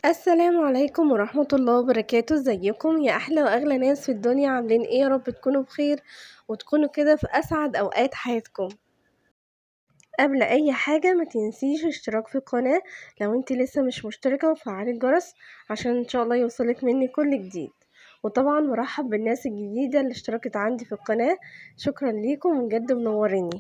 السلام عليكم ورحمة الله وبركاته. ازيكم يا احلى واغلى ناس في الدنيا؟ عاملين ايه؟ يا رب تكونوا بخير وتكونوا كده في اسعد اوقات حياتكم. قبل اي حاجة ما تنسيش اشتراك في القناة لو انت لسه مش مشتركة، وفعلي الجرس عشان ان شاء الله يوصلك مني كل جديد. وطبعا مرحب بالناس الجديدة اللي اشتركت عندي في القناة، شكرا ليكم بجد، منوريني.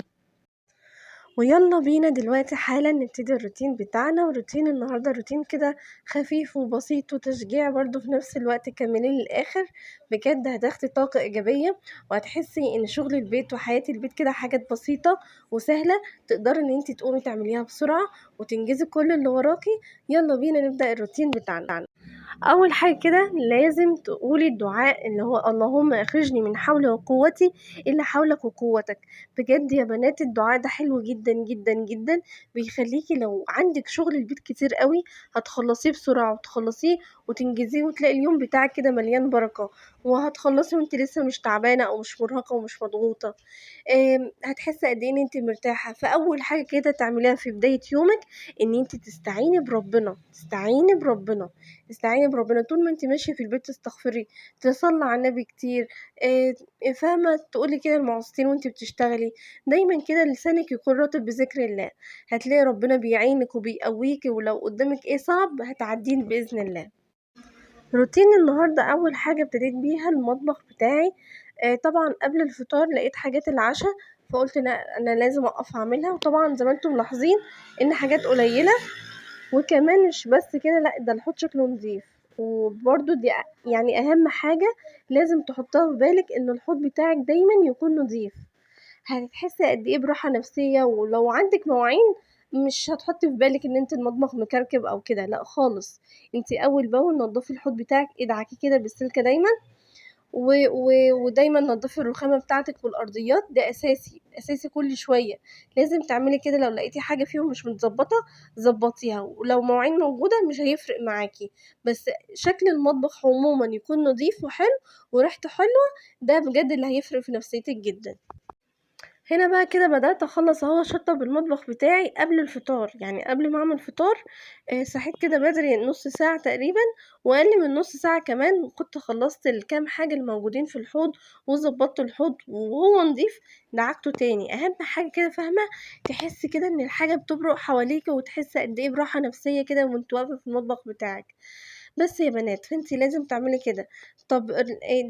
ويلا بينا دلوقتي حالا نبتدي الروتين بتاعنا. وروتين النهاردة روتين كده خفيف وبسيط وتشجيع برضو في نفس الوقت، كملي للآخر. بجد هتاخدي طاقة إيجابية وهتحسي إن شغل البيت وحياة البيت كده حاجات بسيطة وسهلة، تقدري إن انتي تقومي تعمليها بسرعة وتنجزي كل اللي وراكي. يلا بينا نبدأ الروتين بتاعنا. اول حاجه كده لازم تقولي الدعاء اللي هو اللهم اخرجني من حول وقوتي الا حولك وقوتك. بجد يا بنات الدعاء ده حلو جدا جدا جدا، بيخليكي لو عندك شغل البيت كتير قوي هتخلصيه بسرعه وتخلصيه وتنجزيه، وتلاقي اليوم بتاعك كده مليان بركه، وهتخلصي وانت لسه مش تعبانه او مش مرهقه ومش مضغوطه. هتحسي قد ايه ان انت مرتاحه. فاول حاجه كده تعمليها في بدايه يومك ان انت تستعيني بربنا، استعيني بربنا طول ما انت ماشيه في البيت، تستغفري، تصلي على النبي كتير. فاهمه؟ تقولي كده المعوذتين وانت بتشتغلي، دايما كده لسانك يكون رطب بذكر الله. هتلاقي ربنا بيعينك وبيقويك، ولو قدامك ايه صعب هتعديه باذن الله. روتين النهارده اول حاجه ابتديت بيها المطبخ بتاعي. طبعا قبل الفطار لقيت حاجات العشاء، فقلت انا لازم اقف اعملها. وطبعا زي ما انتم ملاحظين ان حاجات قليله، وكمان مش بس كده، لا ده الحوض شكله نظيف. وبرده دي يعني اهم حاجة لازم تحطها في بالك، ان الحوض بتاعك دايما يكون نظيف. هتحسي قد ايه براحة نفسية. ولو عندك مواعين مش هتحطي في بالك ان انت المطبخ مكركب او كده، لا خالص. انت اول باول نضفي الحوض بتاعك، ادعكي كده بالسلكة دايما، ودايما نضفي الرخامة بتاعتك والأرضيات، ده أساسي أساسي كل شوية لازم تعملي كده. لو لقيتي حاجة فيهم مش متظبطة ظبطيها، ولو مواعين موجودة مش هيفرق معاكي، بس شكل المطبخ عموما يكون نظيف وحلو وريحته حلوة، ده بجد اللي هيفرق في نفسيتك جدا. هنا بقى كده بدأت أخلص اهو أشطب المطبخ بتاعي قبل الفطار، يعني قبل ما أعمل فطار. صحيت كده بدري نص ساعة تقريبا، وأقل من نص ساعة كمان كنت خلصت الكام حاجة الموجودين في الحوض، وظبطت الحوض وهو نضيف دعكته تاني. أهم حاجة كده فاهمة، تحسي كده إن الحاجة بتبرق حواليك، وتحسي قد إيه براحة نفسية كده وانت واقفة في المطبخ بتاعك. بس يا بنات فانتي لازم تعملي كده. طب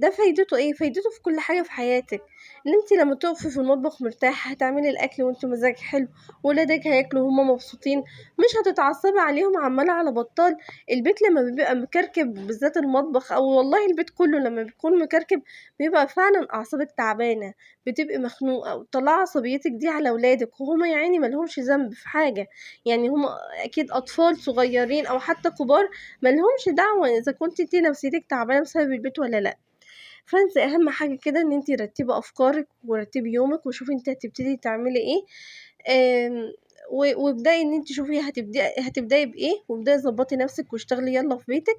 ده فايدته ايه؟ فايدته في كل حاجة في حياتك، ان انتي لما تقفي في المطبخ مرتاحة هتعملي الاكل وانتي مزاجك حلو، ولادك هياكلوا هما مبسوطين، مش هتتعصبي عليهم عمالة على بطال. البيت لما بيبقى مكركب، بالذات المطبخ او والله البيت كله لما بيكون مكركب، بيبقى فعلا اعصابك تعبانة، بتبقي مخنوقة، وطلع عصبيتك دي على ولادك، وهما يا عيني ملهمش ذنب في حاجة. يعني هما اكيد اطفال صغيرين او حتى كبار، ملهمش دعوة اذا كنت انتي نفسيتك تعبانة بسبب البيت ولا لا. فانت اهم حاجة كده ان انتي رتبي افكارك ورتبي يومك، وشوفي انتي هتبتدي تعملي ايه. آم، وابدأي ان انتي شوفي هتبدأي بايه، وابدأي ظبطي نفسك واشتغلي يلا في بيتك.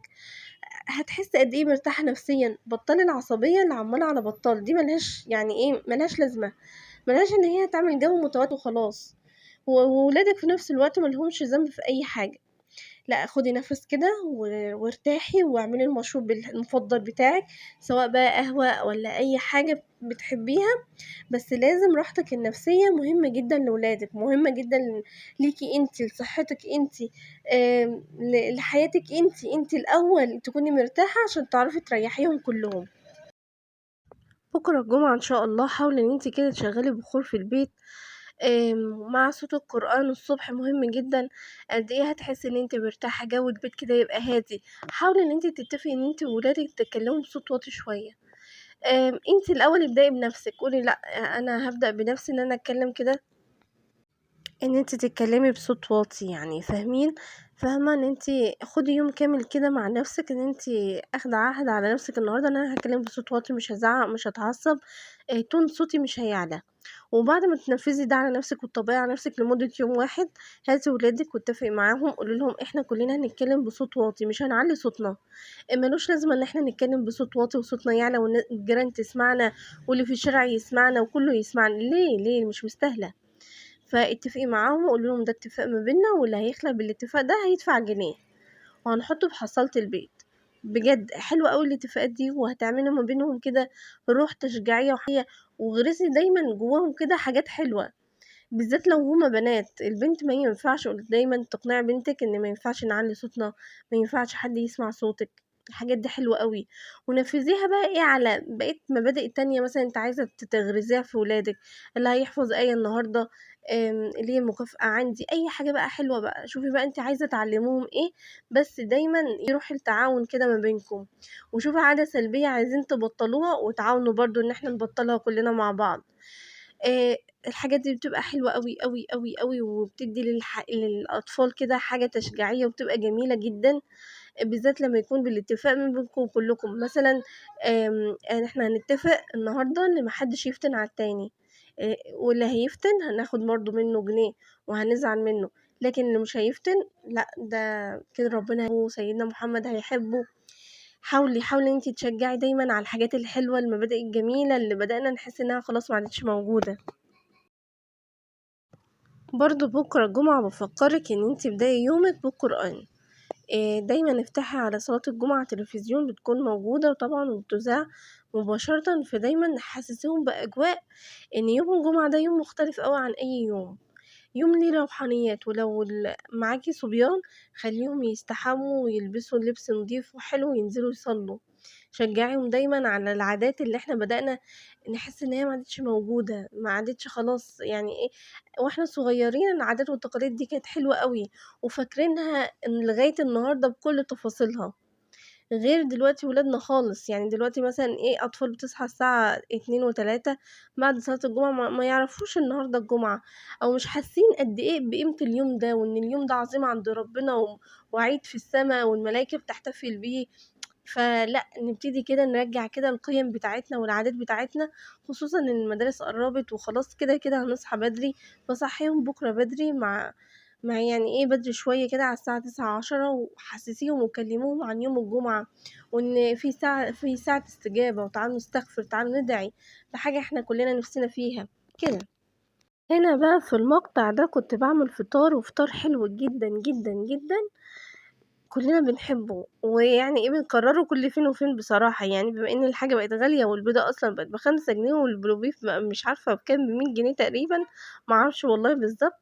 هتحسي قد ايه مرتاحة نفسيا. بطلي العصبية اللي عمالة على بطال دي، ملهاش يعني ايه، ملهاش لازمة، ملهاش ان هي تعمل جو متوتر وخلاص. وولادك في نفس الوقت ملهمش ذنب في اي حاجة. لأ، خدي نفس كده وارتاحي، واعملي المشروب المفضل بتاعك، سواء بقى قهوة ولا أي حاجة بتحبيها. بس لازم راحتك النفسية مهمة جدا لولادك، مهمة جدا ليكي انتي، لصحتك انتي، لحياتك انتي الأول تكوني مرتاحة عشان تعرفي تريحيهم كلهم. بكرة الجمعة ان شاء الله حاولي ان انتي كده تشغلي بخور في البيت، مع صوت القرآن الصبح مهم جدا. قد ايه هتحسي ان انت مرتاحة، جو البيت كده يبقى هادي. حاولي ان انت تتفقي ان انت وولادك تتكلموا بصوت واطي شوية. انت الاول ابدأي بنفسك، قولي لا انا هبدأ بنفسي ان انا اتكلم كده، ان انت تتكلمي بصوت واطي، يعني فاهمين؟ فاهمه ان انت خدي يوم كامل كده مع نفسك، ان انت اخده عهد على نفسك النهارده ان انا هتكلم بصوت واطي، مش هزعق مش هتعصب، تون صوتي مش هيعلى. وبعد ما تنفذي ده على نفسك وتطبقي على نفسك لمدة يوم واحد، هاتي ولادك واتفقي معاهم، قولي لهم احنا كلنا هنتكلم بصوت واطي، مش هنعلي صوتنا. ملوش لازمة ان احنا نتكلم بصوت واطي وصوتنا يعلى والجيران تسمعنا واللي في الشارع يسمعنا وكله يسمعنا. ليه مش مستاهلة. فاتفقي معاهم وقولي لهم ده اتفاق ما بيننا، واللي هيخلى بالاتفاق ده هيدفع جنيه. وهنحطه في حصالة البيت. بجد حلوة أوي الاتفاقات دي، وهتعملوا ما بينهم كده روح تشجيعية وحية، وغرسي دايما جواهم كده حاجات حلوة، بالذات لو هما بنات. البنت ما ينفعش دايما تقنعي بنتك ان ما ينفعش نعلي صوتنا، ما ينفعش حد يسمع صوتك. الحاجات دي حلوة قوي، ونفذيها بقى ايه على بقية مبادئ تانية. مثلا انت عايزة تغرزيها في ولادك، اللي هيحفظ آية النهاردة، اللي هي المكافأة عندي، اي حاجة بقى حلوة بقى. شوفي بقى انت عايزة تعلموهم ايه، بس دايما يروح التعاون كده ما بينكم. وشوفي عادة سلبية عايزين تبطلوها، وتعاونوا برضو ان احنا نبطلها كلنا مع بعض. آآ الحاجات دي بتبقى حلوة أوي، أوي، أوي، أوي، وبتدّي للأطفال كده حاجة تشجيعية، وبتبقى جميلة جدًا، بالذات لمّا يكون بالاتفاق ما بينكم كلّكم. مثلًا إحنا هنتفق النهارده إن ما حدّش يفتن على التاني، واللي هيفتن هناخد برضه منّه جنيه وهنزعل منّه، لكن اللي مش هيفتن لأ، ده كده ربنا وسيدنا محمد هيحبه. حاولي إن أنتِ تشجّعي دايمًا على الحاجات الحلوة، المبادئ الجميلة اللي بدأنا نحس إنها خلاص ما عادتش موجودة. برضه بكرة الجمعة بافكّرِك إن أنتِ ابدئي يومِك بالقرآن. دايمًا افتحي على صلاة الجمعة تلفزيون بتكون موجودة طبعًا وبتُذاع مباشرةً، فدايمًا حسّسيهم بأجواء إن يوم الجمعة ده يوم مختلف أوي عن أي يوم، يوم ليه روحانيات. ولو معاكِ صبيان خلّيهم يستحموا ويلبسوا لبس نضيف وحلو وينزلوا يصلّوا. شجّعيهم دايمًا على العادات اللي إحنا بدأنا نحس إن هي ما عادتش موجودة، ما عادتش خلاص يعني إيه. وإحنا صغيّرين العادات والتقاليد دي كانت حلوة أوي، وفاكرينها لغاية النهارده بكل تفاصيلها، غير دلوقتي ولادنا خالص. يعني دلوقتي مثلًا إيه، أطفال بتصحى الساعة 02:00 و03:00 بعد صلاة الجمعة، ما يعرفوش النهارده الجمعة، أو مش حاسين قد إيه بقيمة اليوم ده، وإن اليوم ده عظيم عند ربنا وعيد في السما والملايكة بتحتفل بيه. فلأ، نبتدي كده نرجّع كده القيم بتاعتنا والعادات بتاعتنا، خصوصًا إن المدارس قرّبت وخلاص كده هنصحى بدري. فصحّيهم بكرة بدري مع يعني إيه بدري شوية كده على الساعة 09:00، 10:00، وحسّسيهم وكلّموهم عن يوم الجمعة، وإن في ساعة استجابة، وتعالوا نستغفر، تعالوا ندعي لحاجة إحنا كلّنا نِفْسنا فيها، كده. هنا بقى في المقطع ده كنت باعمل فطار، وفطار حلو جدًا، جدًا، جدًا، كلنا بنحبه، ويعني إيه بنكرره كل فين وفين بصراحة. يعني بما إن الحاجة بقت غالية، والبيضة أصلًا بقت ب5 جنيه، والبلوبيف بقى مش عارفة بكام، ب100 جنيه تقريبًا، ما أعرفش والله بالضبط.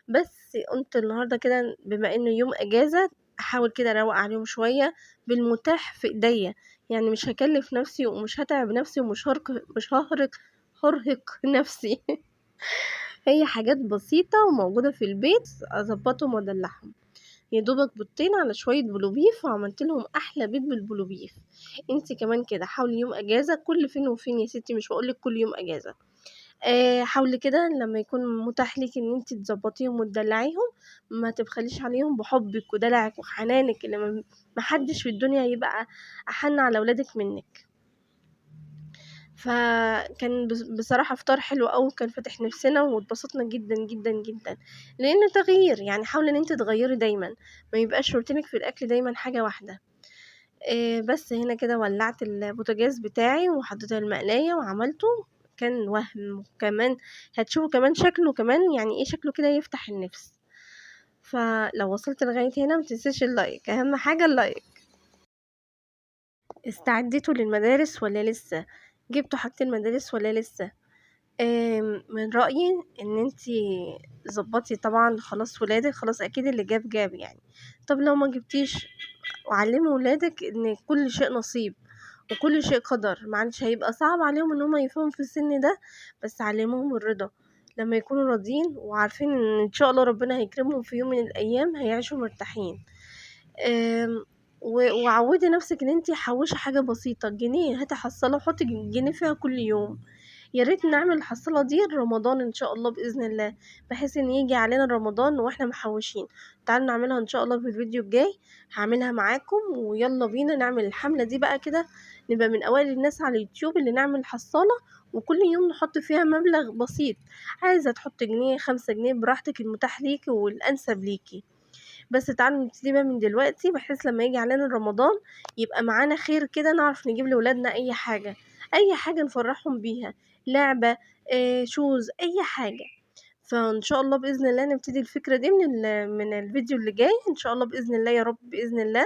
بس قُلت النهارده كده بما إنه يوم إجازة، أحاول كده أروّق عليهم شوية بالمتاح في إيديّا. يعني مش هاكلّف نفسي، ومش هاتعب نفسي، مش هارهق نفسي. هي حاجات بسيطة وموجودة في البيت، أضبّطهم وأدلّعهم. يا دوبك بيضتين على شوية بلوبيف، وعملت لهم أحلى بيض بالبلوبيف. انتِ كمان كده حاولي يوم إجازة كل فين وفين يا ستي، مش باقول لِك كل يوم إجازة. حاولي كده لمّا يكون متاح ليكِ إن أنتِ تضبّطيهم وتدلّعيهم، ما تبخليش عليهم بحُبِّك ودلعِك وحنانِك اللي ما حدش في الدنيا يبقى أحَن على ولادِك منِّك. فكان بصراحة فطار حلو أوي، وكان فاتح نِفسنا واتبسطنا جدًا، جدًا، جدًا، لإنه تغيير. يعني حاولي إن أنتِ تغيّري دايمًا، ما يبقاش روتينِك في الأكل دايمًا حاجة واحدة. بس هنا كده ولّعت البوتاجاز بتاعي، وحطيت المقلاية وعملته، كان وهم. وكمان هتشوفوا كمان شكله كمان يعني إيه، شكله كده يفتح النِفس. فلو وصلت لغاية هنا ما تنسيش اللايك، أهم حاجة اللايك. استعديتوا للمدارس والّا لسه؟ جبتوا حاجة المدارس والّا لسه؟ من رأيي إن أنتِ ضبّطي طبعًا خلاص ولادِك، خلاص أكيد اللي جاب يعني. طَب لو ما جبتيش، وعلّمي ولادِك إن كل شيء نصيب، وكل شيء قدر. معلش هيبقى صعب عليهم إن هُم يفهموا في السن ده، بس علّميهم الرضا. لمّا يكونوا راضيين وعارفين إن شاء الله ربنا هيكرمهم في يوم من الأيام، هيعيشوا مرتاحين. آمم وعوّدي نَفْسِك إن أنتِ حوّشي حاجة بسيطة، جنيه، هاتي حصّالة وحُطّي جنيه فيها كل يوم. يا ريت نعمل الحصّالة دي لرمضان إن شاء الله بإذن الله، بحيث إن ييجي علينا رمضان وإحنا محوّشين. تعالوا نعملها إن شاء الله في الفيديو الجاي، هاعملها معاكم، ويالّا بينا نعمل الحملة دي بقى كده، نبقى من أوائل الناس على اليوتيوب اللي نعمل حصّالة، وكل يوم نحُط فيها مبلغ بسيط. عايزة تحُطّي جنيه، 5 جنيه، براحتك، المتاح ليكِ والأنسب ليكِ. بس تعالوا نبتدي بقى من دلوقتي، بحيث لمّا ييجي علينا رمضان يبقى معانا خير كده، نعرف نجيب لولادنا أي حاجة، أي حاجة نفرّحهم بيها، لعبة، shoes، أي حاجة. فان شاء الله باذن الله نبتدي الفكره دي من الفيديو اللي جاي ان شاء الله باذن الله، يا رب باذن الله.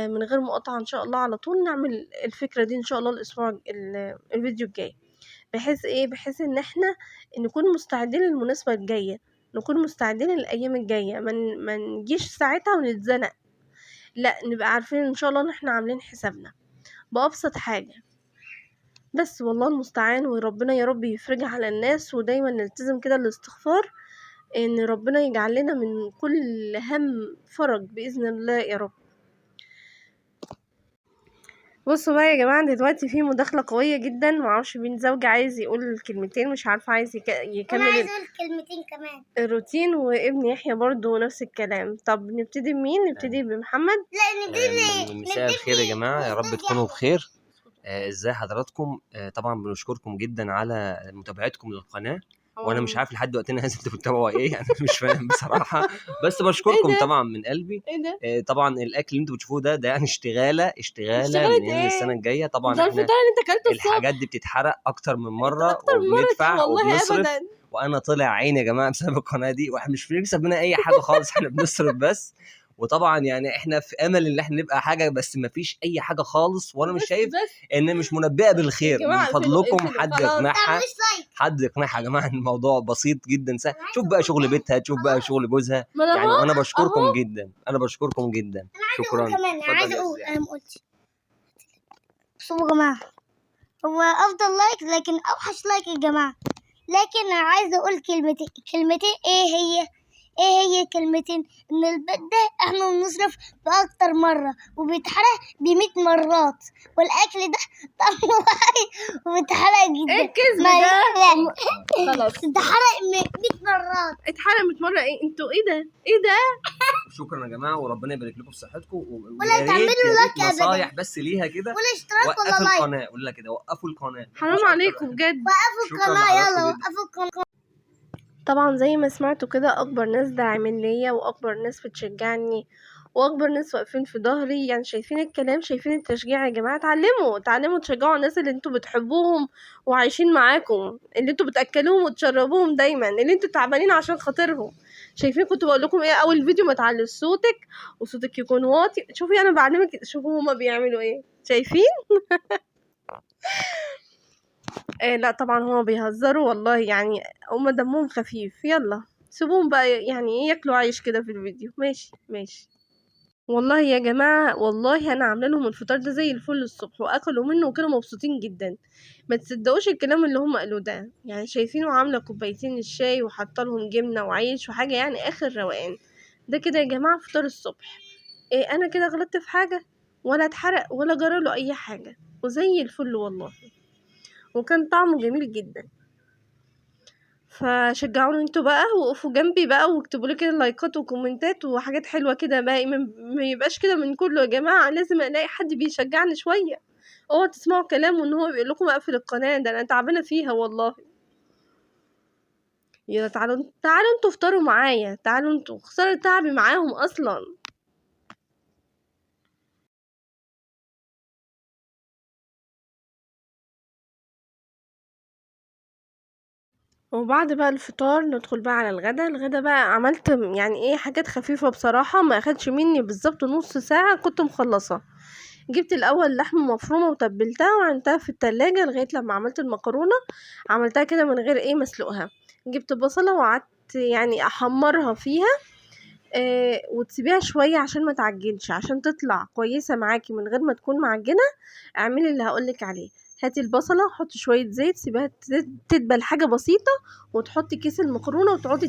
من غير مقاطعه ان شاء الله، على طول نعمل الفكره دي ان شاء الله الاسبوع الفيديو الجاي. بحيث ان احنا نكون مستعدين للمناسبه الجايه، نكون مستعدين للايام الجايه، ما نجيش ساعتها ونتزنق، لا نبقى عارفين ان شاء الله ان احنا عاملين حسابنا بأبسط حاجة. بس والله المستعان، وربنا يا رب يفرجها على الناس، ودايما نلتزم كده الاستغفار، ان ربنا يجعل لنا من كل هم فرج بإذن الله يا رب. بصوا بقى يا جماعة، دلوقتي في مداخلة قوية جدا، معرفش مين زوجي عايز يقول كلمتين، مش عارفة عايز يكمل انا عايز اقول كلمتين كمان الروتين، وابن يحيى برضو نفس الكلام. طب نبتدي بمين؟ نبتدي بمحمد. لا نبتدي مساء الخير يا جماعة، يا رب تكونوا بخير. ازاي حضراتكم؟ طبعا بنشكركم جدا على متابعتكم للقناة، وانا مش عارف لحد وقتنا هذا انتوا بتتابعوا ايه، يعني مش فاهم بصراحة، بس بشكركم طبعا من قلبي. ايه ده؟ طبعا الاكل اللي انتوا بتشوفوه ده يعني اشتغالة من هنا للسنة الجاية. طبعا ده الفطار اللي انت اكلته الصبح، الحاجات دي بتتحرق اكتر من مرة اكتر من مرة وبندفع والله وبنصرف ابدا. وانا طلع عيني يا جماعة بسبب القناة دي، واحنا مش بنكسب منها اي حاجة خالص، احنا بنصرف بس. وطبعا يعني احنا في امل ان احنا نبقى حاجه، بس ما فيش اي حاجه خالص، وانا مش شايف ان مش منبئه بالخير. من فضلكم حد يقنعها، حد يقنعها يا جماعه، الموضوع بسيط جدا سهل. شوف بقى شغل بيتها، تشوف بقى شغل جوزها يعني. وانا بشكركم جدا، انا بشكركم جدا، شكرا. كمان عايز اقول، انا ما قلتش. بصوا يا جماعه، هو افضل لايك لكن اوحش لايك يا جماعه. لكن انا عايز اقول كلمتين ايه هي كلمتين؟ ان البيت ده احنا بنصرف باكتر مره وبيتحرق ب100 مرات، والاكل ده طعمه وحش وبيتحرق جدا. ايه الكذب ده؟ خلاص اتحرق 100 مرات. اتحرق 100 مره؟ ايه انتوا؟ ايه ده؟ شكرا يا جماعه، وربنا يبارك لكم في صحتكم، ولا تعملوا لايك ابدا، نصايح بس ليها كده، ولا اشتراك ولا وقفوا لايك. القناه، قول لها كده وقفوا القناه، حرام عليكم بجد، وقفوا القناه، يلا وقفوا القناه. طبعا زي ما سمعتوا كده، اكبر ناس داعمين ليا، واكبر ناس بتشجعني، واكبر ناس واقفين في ظهري، يعني شايفين الكلام، شايفين التشجيع يا جماعه. اتعلموا تشجعوا الناس اللي انتوا بتحبوهم وعايشين معاكم، اللي انتوا بتاكلوهم وتشربوهم دايما، اللي انتوا تعبانين عشان خاطرهم. شايفين كنت بقول لكم ايه اول فيديو؟ ما تعليش صوتك وصوتك يكون واطي. شوفي انا بعلمك، شوفوا هما بيعملوا ايه، شايفين؟ لا طبعا هما بيهزروا والله، يعني هما دمهم خفيف، يلا سيبوهم بقى يعني ياكلوا عيش كده في الفيديو. ماشي. والله يا جماعة، والله انا عامله لهم الفطار ده زي الفل الصبح، واكلوا منه وكانوا مبسوطين جدا. ما تصدقوش الكلام اللي هم قالوه ده، يعني شايفينه عامله كوبايتين الشاي وحاطه لهم جبنه وعيش وحاجه، يعني اخر روقان. ده كده يا جماعه فطار الصبح. ايه انا كده غلطت في حاجه؟ ولا اتحرق ولا جراله اي حاجه، وزي الفل والله، وكان طعمه جميل جدا. فشجعوني انتوا بقى، وقفوا جنبي بقى، واكتبوا لي كده لايكات وكومنتات وحاجات حلوه كده بقى. ما يبقاش كده من كله يا جماعه، لازم الاقي حد بيشجعني شويه. اوعوا تسمعوا كلامه ان هو بيقول لكم اقفل القناه، ده انا تعبانه فيها والله. يلا تعالوا انتوا افطروا معايا، تعالوا انتوا، خساره تعبي معاهم اصلا. وبعد بقى الفطار ندخل بقى على الغدا بقى عملت يعني ايه حاجات خفيفة بصراحة، ما اخدش مني بالظبط نص ساعة كنت مخلصة. جبت الاول لحمة مفرومة وتبلتها وعينتها في التلاجة لغاية لما عملت المكرونة. عملتها كده من غير ايه مسلوقها. جبت بصلة وقعدت يعني احمرها فيها، وتسيبيها شوية عشان ما تعجنش، عشان تطلع كويسة معاكي من غير ما تكون معجنة. اعملي اللي هقولك عليه. هاتي البصلة، حطي شوية زيت، سيبيها تدبل حاجة بسيطة، وتحطي كيس المكرونة وتقعدي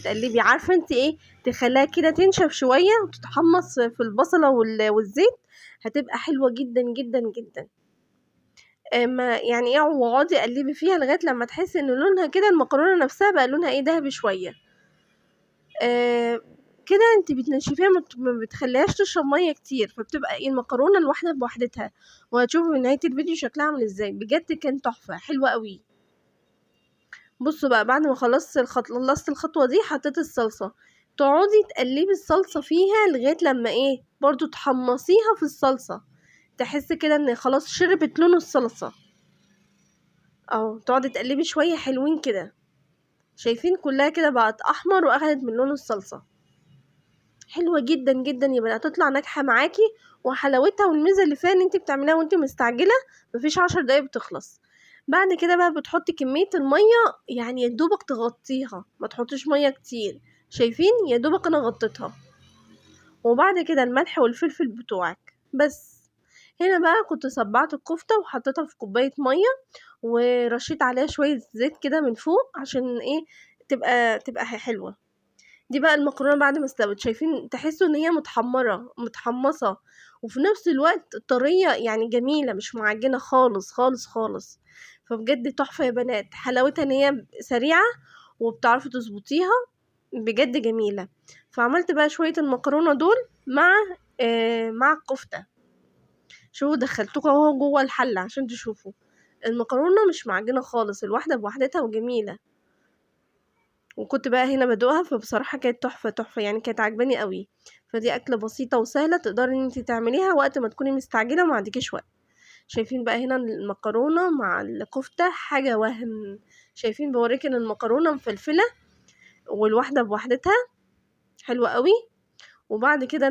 تقلبي. عارفة انت ايه؟ تخليها كده تنشف شوية وتتحمص في البصلة والزيت. هتبقى حلوة جدا جدا جدا. ما يعني ايه، واقعدي قلبي فيها لغاية لما تحسي ان لونها كده، المكرونة نفسها بقى لونها ايه، دهبي شوية. كده انت بتنشفيها، ما بتخليهاش تشرب ميه كتير، فبتبقى ايه المكرونه الواحده بوحدتها. وهتشوفوا في نهايه الفيديو شكلها عامل ازاي، بجد كان تحفه حلوه قوي. بصوا بقى، بعد ما خلصت الخطوه دي، حطيت الصلصه. تقعدي تقلبي الصلصه فيها لغايه لما ايه برضو تحمصيها في الصلصه، تحس كده ان خلاص شربت لون الصلصه. تقعدي تقلبي شويه حلوين كده. شايفين كلها كده بقت احمر واخدت من لون الصلصه. حلوه جدا جدا يا بنات، هتطلع ناجحه معاكي. وحلاوتها والميزه اللي فيها ان انت بتعمليها وانت مستعجله، مفيش 10 دقايق بتخلص. بعد كده بقى بتحطي كميه الميه يعني يا دوبك تغطيها، ما تحطيش ميه كتير. شايفين يا دوبك انا غطيتها. وبعد كده الملح والفلفل بتوعك بس. هنا بقى كنت صبعت الكفته وحطيتها في كوبايه ميه، ورشيت عليها شويه زيت كده من فوق عشان ايه، تبقى حلوه. دي بقى المكرونه بعد ما استوت، شايفين تحسوا ان هي متحمره متحمصه، وفي نفس الوقت طريه يعني جميله، مش معجنه خالص خالص خالص. فبجد تحفه يا بنات، حلاوتها ان هي سريعه وبتعرفي تظبطيها، بجد جميله. فعملت بقى شويه المكرونه دول مع الكفته. شوفوا دخلتكم اهو جوه الحله عشان تشوفوا المكرونه مش معجنه خالص، الواحده بوحدتها وجميله. وكنت بقى هنا بدوقها، فبصراحة كانت تحفة تحفة يعني، كانت عجباني قوي. فدي أكلة بسيطة وسهلة تقدري ان انتي تعمليها وقت ما تكوني مستعجلة وما عندكيش وقت. شايفين بقى هنا المكرونة مع الكفتة حاجة وهم. شايفين بوريك ان المكرونة مفلفلة والواحدة بوحدتها حلوة قوي. وبعد كده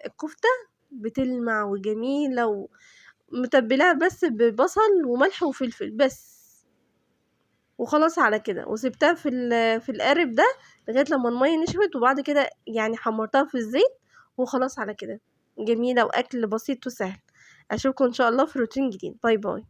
الكفتة بتلمع وجميلة، ومتبلاها بس ببصل وملح وفلفل بس. وخلاص على كده، وسبتها في القارب ده لغايه لما الميه نشفت، وبعد كده يعني حمرتها في الزيت. وخلاص على كده، جميله واكل بسيط وسهل. اشوفكم ان شاء الله في روتين جديد. باي باي.